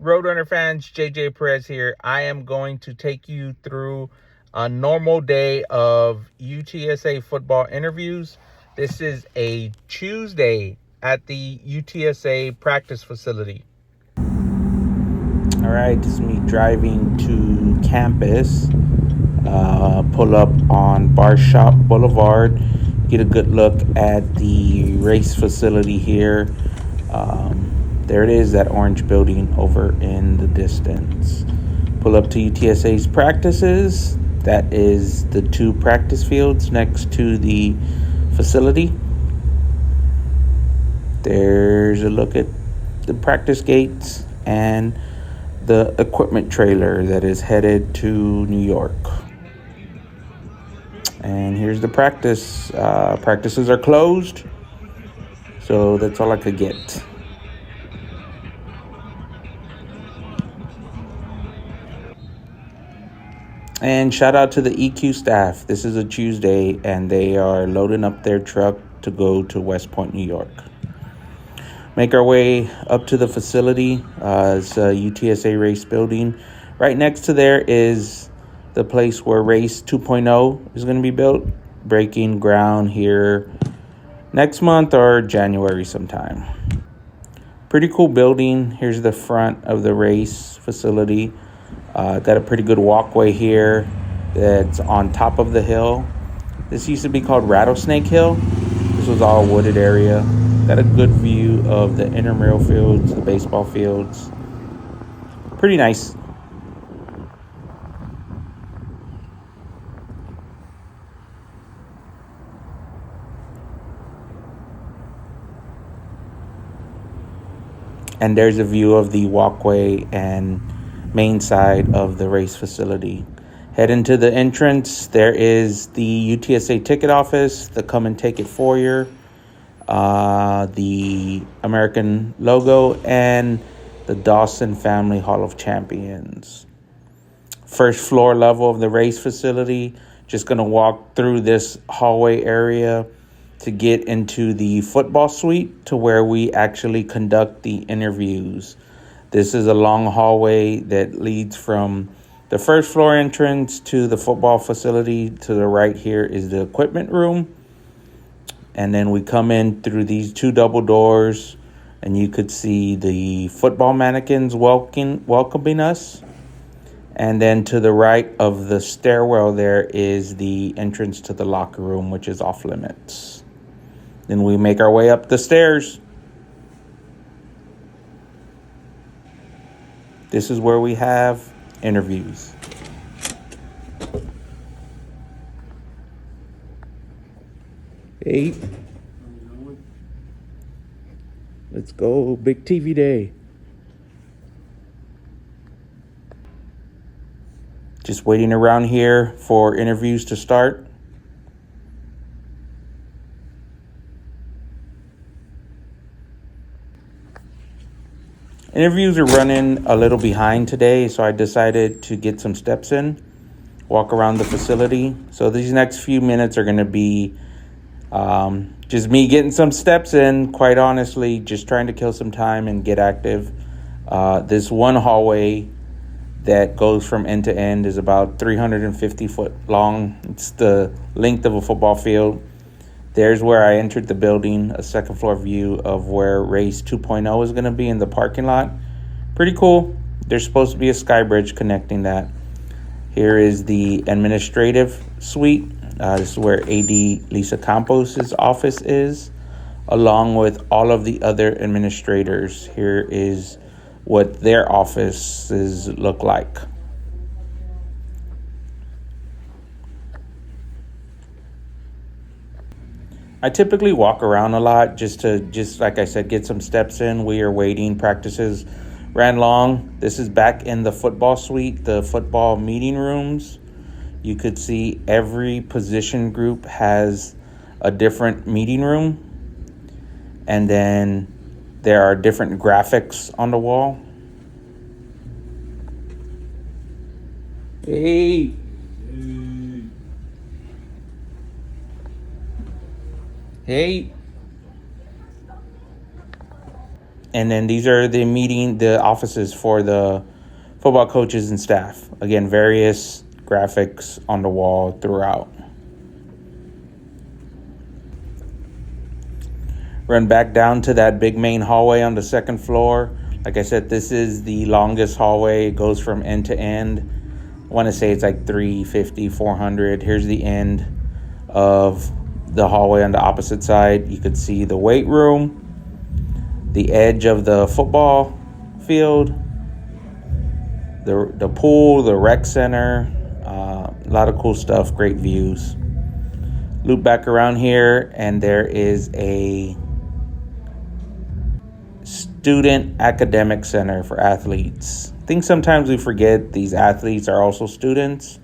Roadrunner fans, JJ Perez here. I am going to take you through a normal day of UTSA football interviews. This is a Tuesday at the UTSA practice facility. All right, this is me driving to campus. Pull up on Barshop Boulevard, get a good look at the race facility here. There it is, that orange building over in the distance. Pull up to UTSA's practices. That is the two practice fields next to the facility. There's a look at the practice gates and the equipment trailer that is headed to New York. And here's the practice. Practices are closed, so that's all I could get. And shout out to the EQ staff. This is a Tuesday, and they are loading up their truck to go to West Point, New York. Make our way up to the facility. It's a UTSA race building. Right next to there is the place where Race 2.0 is going to be built. Breaking ground here next month or January sometime. Pretty cool building. Here's the front of the race facility. Got a pretty good walkway here that's on top of the hill. This used to be called Rattlesnake Hill. This was all wooded area. Got a good view of the intramural fields, the baseball fields. Pretty nice. And there's a view of the walkway and main side of the race facility. Head into the entrance. There is the UTSA ticket office, the come and take it foyer, the American logo, and the Dawson Family Hall of Champions. First floor level of the race facility. Just going to walk through this hallway area to get into the football suite, to where we actually conduct the interviews. This is a long hallway that leads from the first floor entrance to the football facility. To the right here is the equipment room. And then we come in through these two double doors, and you could see the football mannequins welcoming us. And then to the right of the stairwell there is the entrance to the locker room, which is off limits. Then we make our way up the stairs. This is where we have interviews. Hey, let's go. Big TV day. Just waiting around here for interviews to start. Interviews are running a little behind today, so I decided to get some steps in, walk around the facility. So these next few minutes are going to be just me getting some steps in, quite honestly, just trying to kill some time and get active. This one hallway that goes from end to end is about 350 foot long. It's the length of a football field. There's where I entered the building, a second floor view of where Race 2.0 is going to be in the parking lot. Pretty cool. There's supposed to be a sky bridge connecting that. Here is the administrative suite. This is where AD Lisa Campos' office is, along with all of the other administrators. Here is what their offices look like. I typically walk around a lot just like I said, get some steps in. We are waiting. Practices ran long. This is back in the football suite, the football meeting rooms. You could see every position group has a different meeting room. And then there are different graphics on the wall. Hey. Hey. And then these are the offices for the football coaches and staff. Again, various graphics on the wall throughout. Run back down to that big main hallway on the second floor. Like I said, this is the longest hallway. It goes from end to end. I want to say it's like 350, 400. Here's the end of the hallway on the opposite side. You could see the weight room, the edge of the football field, the pool, the rec center. A lot of cool stuff, great views. Loop back around here, and there is a student academic center for athletes. I think sometimes we forget these athletes are also students.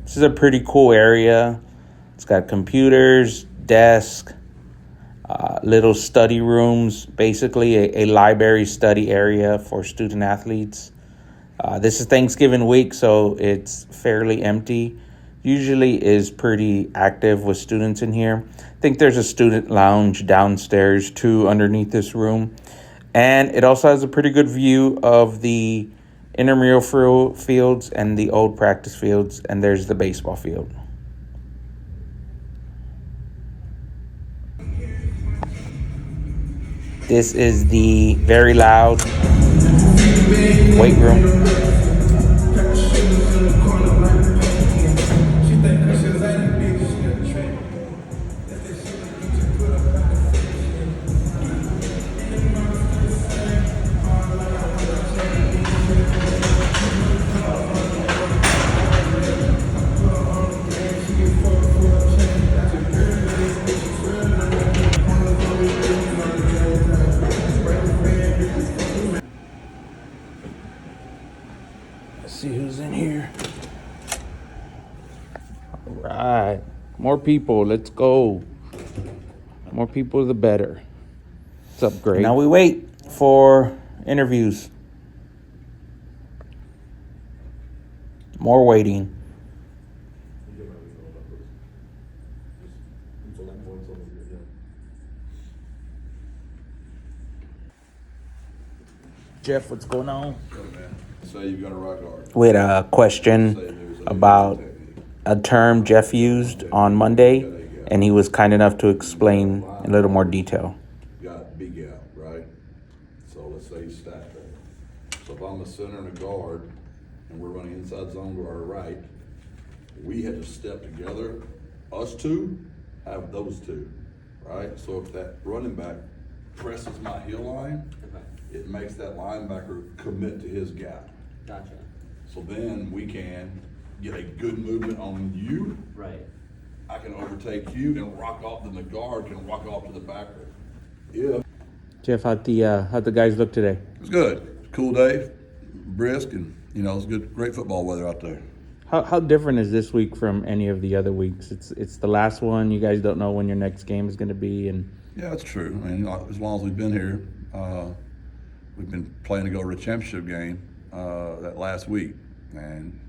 This is a pretty cool area. It's got computers, desk, little study rooms, basically a library study area for student athletes. This is Thanksgiving week, so it's fairly empty. Usually is pretty active with students in here. I think there's a student lounge downstairs too underneath this room. And it also has a pretty good view of the intramural fields and the old practice fields, and there's the baseball field. This is the very loud weight room. Let's see who's in here. All right. More people. Let's go. More people, the better. What's up, Greg? Now we wait for interviews. More waiting. Jeff, what's going on? Say you've got a right guard. We had a question about a term Jeff used on Monday, and he was kind enough to explain in a little more detail. Got B gap, right? So let's say he's stacked there. So if I'm a center and a guard, and we're running inside zone to our right, we have to step together. Us two have those two, right? So if that running back presses my heel line, it makes that linebacker commit to his gap. Gotcha. So then we can get a good movement on you. Right. I can overtake you and rock off, then the guard can rock off to the backer. Yeah. Jeff, how'd the guys look today? It was good. Cool day, brisk, and it was good, great football weather out there. How different is this week from any of the other weeks? It's the last one. You guys don't know when your next game is going to be, and yeah, that's true. I mean, as long as we've been here, we've been playing to go to the championship game that last week, and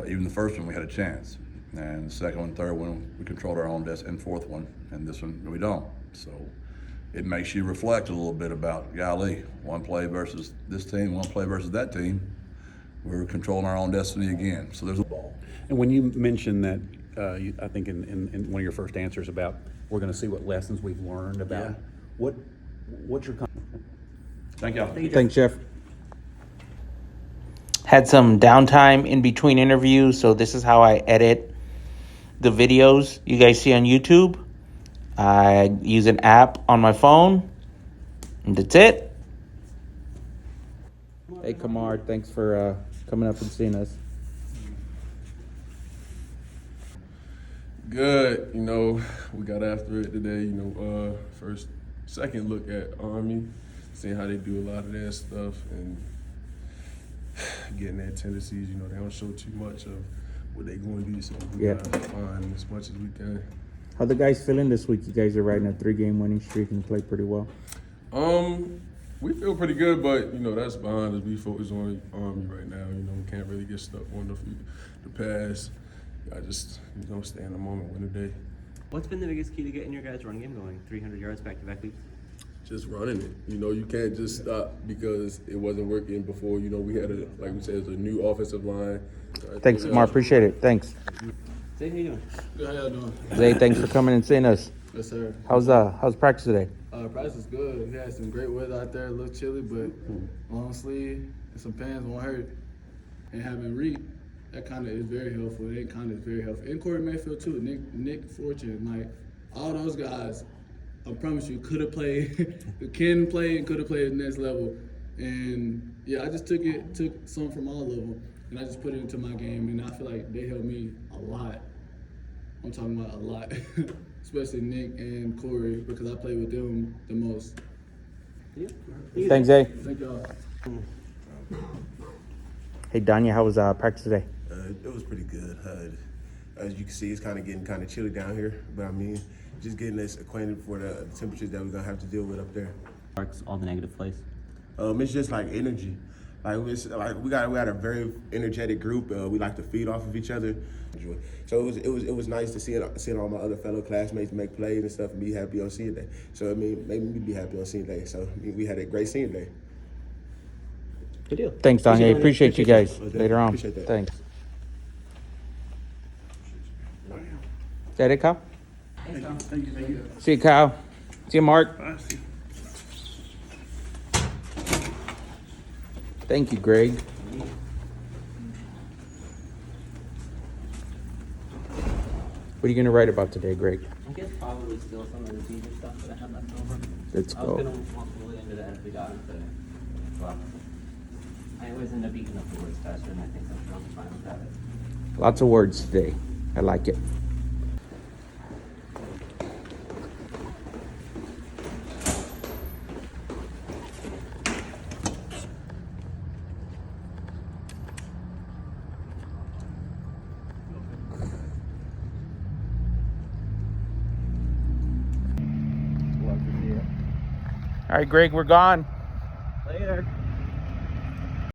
even the first one we had a chance, and the second one, third one we controlled our own destiny, and fourth one, and this one we don't. So it makes you reflect a little bit about, golly, one play versus this team, one play versus that team. We're controlling our own destiny again. So there's a ball. And when you mentioned that, I think in one of your first answers about we're going to see what lessons we've learned about, what's your Thank y'all. thanks, Jeff. Had some downtime in between interviews, so this is how I edit the videos you guys see on YouTube. I use an app on my phone, and that's it. Hey, Kamar, thanks for coming up and seeing us. Good, we got after it today, second look at Army, seeing how they do a lot of their stuff and getting their tendencies, they don't show too much of what they're going to do, so we got to find as much as we can. How the guys feeling this week? You guys are riding a 3-game winning streak and play pretty well. We feel pretty good, but that's behind us. We focus on Army right now. We can't really get stuck on the past. I just stay in the moment, win the day. What's been the biggest key to getting your guys' run game going? 300 yards back-to-back weeks? just running it. You know, you can't just stop because it wasn't working before. You know, we had like we said, it's a new offensive line. Thanks, Mark. Appreciate it. Thanks. Zay, how you doing? Good, how y'all doing? Zay, thanks for coming and seeing us. Yes, sir. How's practice today? Practice is good. We had some great weather out there, a little chilly, but long sleeve and some pants won't hurt. And having Reed, that kind of is very helpful. That kind of is very helpful. And Corey Mayfield too, Nick Fortune, like all those guys, I promise you, could have played, can play and could have played at the next level. And yeah, I just took some from all of them, and I just put it into my game, and I feel like they helped me a lot. I'm talking about a lot, especially Nick and Corey, because I play with them the most. Thanks, Zay. Thank y'all. Hey, Danya, how was practice today? It was pretty good. As you can see, it's getting kind of chilly down here, but I mean, just getting us acquainted for the temperatures that we're gonna have to deal with up there. All the negative plays. It's just like energy. We got a very energetic group. We like to feed off of each other. So it was nice to seeing all my other fellow classmates make plays and stuff and be happy on senior day. So I mean, made me be happy on senior day. So I mean, we had a great senior day. Good deal. Thanks, Danya. Appreciate you guys. Okay. Later on. Appreciate that. Thanks. Is that it, Kyle? Thank you. See you, Kyle. See you, Mark. Thank you, Greg. What are you going to write about today, Greg? I guess probably still some of the teacher stuff that I have left over. Let's I was go. gonna walk really into that if we got it today. But I always end up eating up the words faster, and I think I'm fine with that. Lots of words today. I like it. All right, Greg, we're gone. Later.